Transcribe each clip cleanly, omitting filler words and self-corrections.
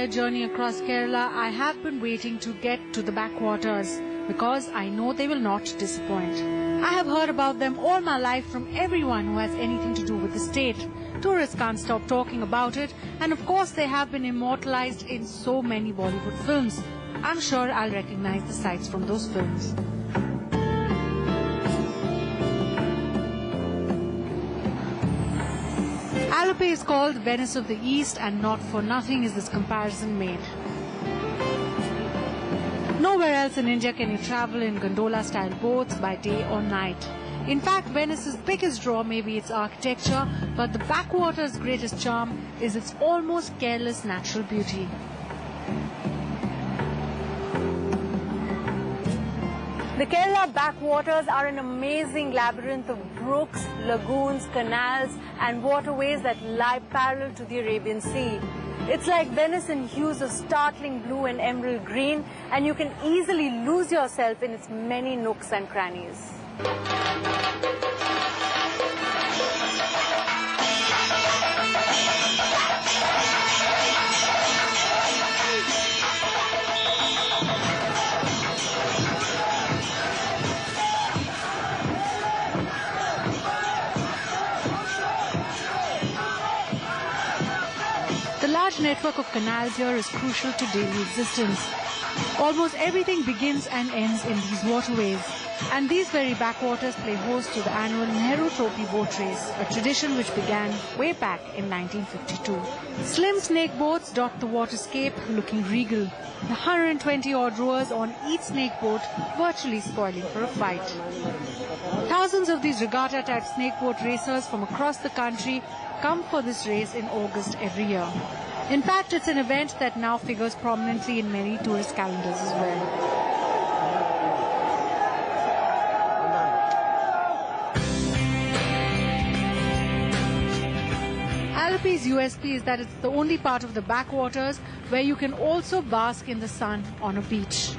entire journey across Kerala, I have been waiting to get to the backwaters because I know they will not disappoint. I have heard about them all my life from everyone who has anything to do with the state. Tourists can't stop talking about it, and of course they have been immortalized in so many Bollywood films. I'm sure I'll recognize the sights from those films. Alappuzha is called Venice of the East, and not for nothing is this comparison made. Nowhere else in India can you travel in gondola-style boats by day or night. In fact, Venice's biggest draw may be its architecture, but the backwater's greatest charm is its almost careless natural beauty. The Kerala backwaters are an amazing labyrinth of brooks, lagoons, canals and waterways that lie parallel to the Arabian Sea. It's like Venice in hues of startling blue and emerald green, and you can easily lose yourself in its many nooks and crannies. The large network of canals here is crucial to daily existence. Almost everything begins and ends in these waterways. And these very backwaters play host to the annual Nehru Trophy boat race, a tradition which began way back in 1952. Slim snake boats dot the waterscape, looking regal. The 120-odd rowers on each snake boat virtually spoiling for a fight. Thousands of these regatta-type snake boat racers from across the country come for this race in August every year. In fact, it's an event that now figures prominently in many tourist calendars as well. Alappuza's USP is that it's the only part of the backwaters where you can also bask in the sun on a beach.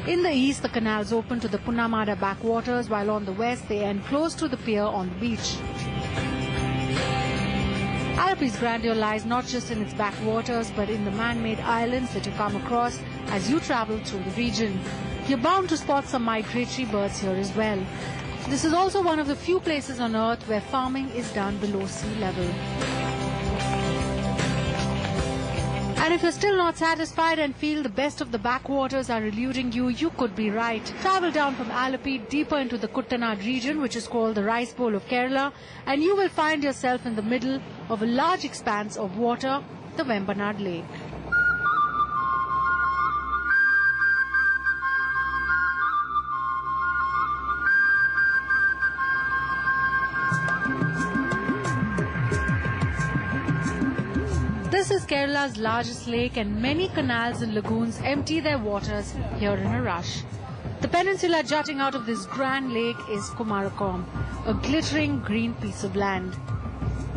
In the east, the canals open to the Punnamada backwaters, while on the west they end close to the pier on the beach. Alappuza's grandeur lies not just in its backwaters but in the man-made islands that you come across as you travel through the region. You're bound to spot some migratory birds here as well. This is also one of the few places on earth where farming is done below sea level. And if you're still not satisfied and feel the best of the backwaters are eluding you, you could be right. Travel down from Alappuzha deeper into the Kuttanad region, which is called the Rice Bowl of Kerala, and you will find yourself in the middle of a large expanse of water, the Vembanad Lake. This is Kerala's largest lake, and many canals and lagoons empty their waters here in a rush. The peninsula jutting out of this grand lake is Kumarakom, a glittering green piece of land.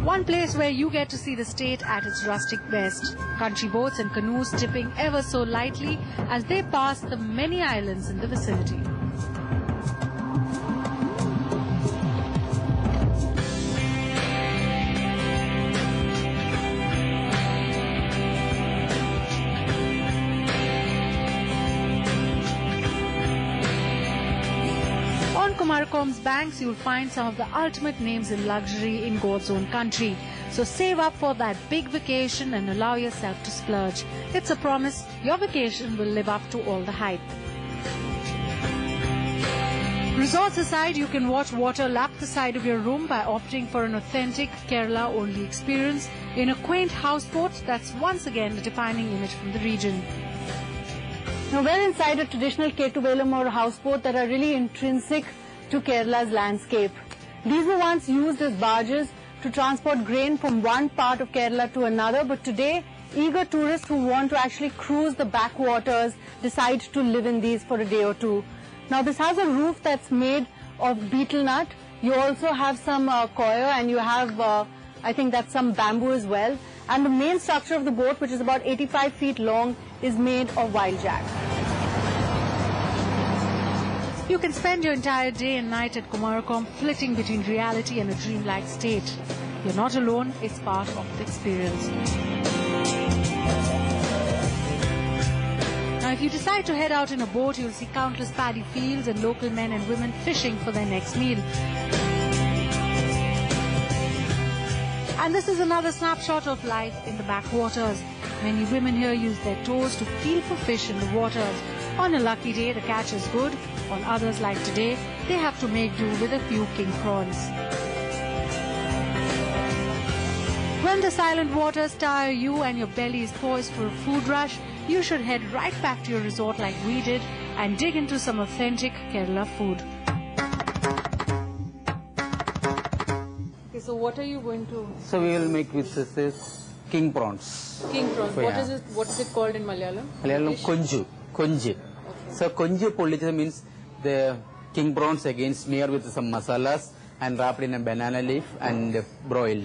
One place where you get to see the state at its rustic best. Country boats and canoes tipping ever so lightly as they pass the many islands in the vicinity. On Kumarakom's banks, you'll find some of the ultimate names in luxury in God's own country. So save up for that big vacation and allow yourself to splurge. It's a promise your vacation will live up to all the hype. Resorts aside, you can watch water lap the side of your room by opting for an authentic Kerala-only experience in a quaint houseboat that's once again the defining image from the region. Now we're inside a traditional Ketuvelam or houseboat that are really intrinsic to Kerala's landscape. These were once used as barges to transport grain from one part of Kerala to another, but today eager tourists who want to actually cruise the backwaters decide to live in these for a day or two. Now this has a roof that's made of betel nut. You also have some coir, and you have, I think that's some bamboo as well. And the main structure of the boat, which is about 85 feet long, is made of wild jack. You can spend your entire day and night at Kumarakom flitting between reality and a dreamlike state. You're not alone, it's part of the experience. If you decide to head out in a boat, you'll see countless paddy fields and local men and women fishing for their next meal. And this is another snapshot of life in the backwaters. Many women here use their toes to feel for fish in the waters. On a lucky day, the catch is good. On others, like today, they have to make do with a few king prawns. When the silent waters tire you and your belly is poised for a food rush, you should head right back to your resort like we did and dig into some authentic Kerala food. Okay, so what are you going to... So we will make with this king prawns. King prawns. Yeah. What is it called in Malayalam? Malayalam konju. Konju. Okay. So konju pollicha means the king prawns again smeared with some masalas and wrapped in a banana leaf and broiled.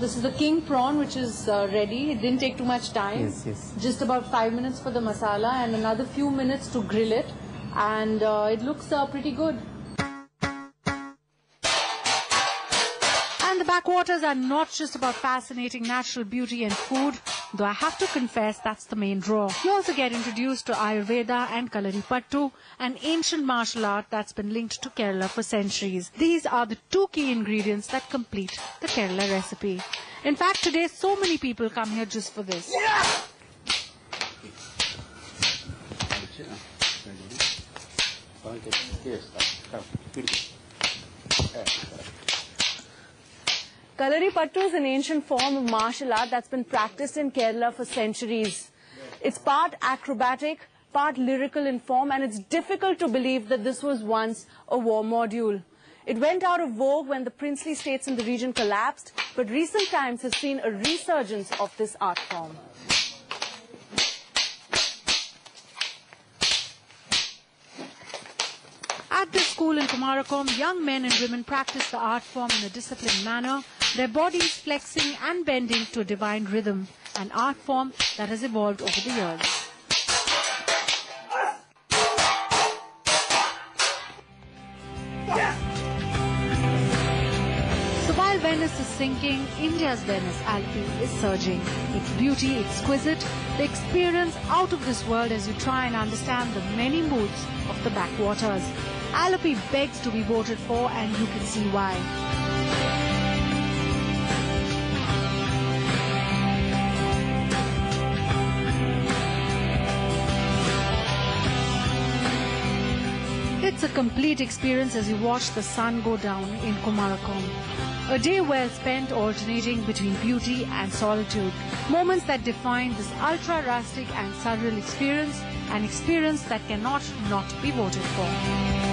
This is the king prawn, which is ready. It didn't take too much time. Yes, yes. Just about 5 minutes for the masala and another few minutes to grill it. And it looks pretty good. And the backwaters are not just about fascinating natural beauty and food, though I have to confess that's the main draw. You also get introduced to Ayurveda and Kalaripattu, an ancient martial art that's been linked to Kerala for centuries. These are the two key ingredients that complete the Kerala recipe. In fact, today so many people come here just for this. Kalaripattu is an ancient form of martial art that's been practiced in Kerala for centuries. It's part acrobatic, part lyrical in form, and it's difficult to believe that this was once a war module. It went out of vogue when the princely states in the region collapsed, but recent times have seen a resurgence of this art form. At this school in Kumarakom, young men and women practice the art form in a disciplined manner, their bodies flexing and bending to a divine rhythm, an art form that has evolved over the years. So while Venice is sinking, India's Venice, Alappuzha, is surging. Its beauty exquisite, the experience out of this world as you try and understand the many moods of the backwaters. Alappuzha begs to be voted for, and you can see why. It's a complete experience as you watch the sun go down in Kumarakom. A day well spent alternating between beauty and solitude. Moments that define this ultra-rustic and surreal experience, an experience that cannot not be voted for.